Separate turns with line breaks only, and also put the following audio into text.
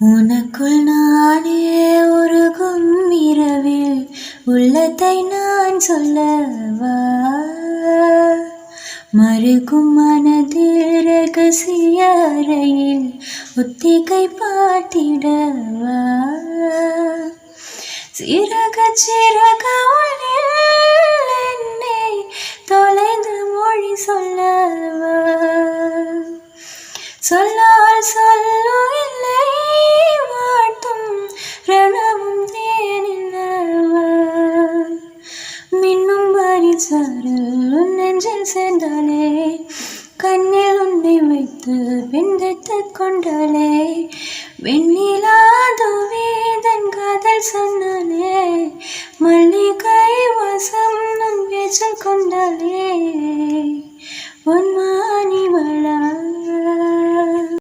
உனக்குள் நானே உருகும் இரவில் உள்ளத்தை நான் சொல்லவா, மறுக்கும் மனதில் ரகசிய அறையில் ஒத்திகை பார்த்திடவா, சிறக சிறக உள்ளில் என்னை தொலைந்த மொழி சொல்லவா, சொல்லால் சொல்லும் இல்லை வாட்டும் ரணமும் தேனில்லவா, மின்னும் பரிசாரல் உன் நெஞ்சில் சேர்ந்தாலே, கண்ணில் உன்னை வைத்து பின்வைத்துக் கொண்டாலே, வெண்ணிலாதுவேதன் காதல் சொன்னாலே, மல்லிகை வாசம் நம் பேச்சில் கொண்டாலே, பொன்மானி வளா